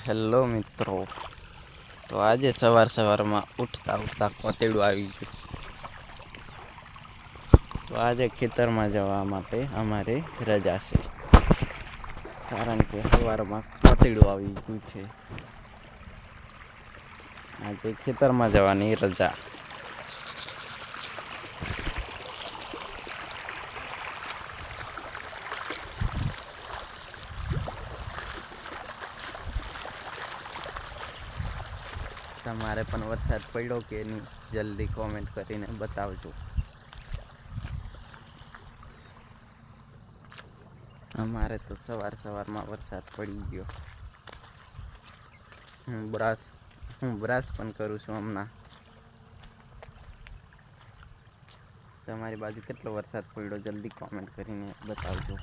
Hello મિત્રો, તો આજે સવારમાં ઉઠતા કોતેડું આવી ગયું. તો આજે ખેતરમાં જવા માટે અમારે રજા છે, કારણ કે સવારમાં કોતેડું આવી ગયું છે. આજે ખેતરમાં જવાની રજા. તમારે પણ વરસાદ પડ્યો કે નહીં, જલ્દી કોમેન્ટ કરીને બતાવજો. અમારે તો સવારમાં વરસાદ પડી ગયો. હું બ્રશ પણ કરું છું હમણાં. તમારી બાજુ કેટલો વરસાદ પડ્યો, જલ્દી કોમેન્ટ કરીને બતાવજો.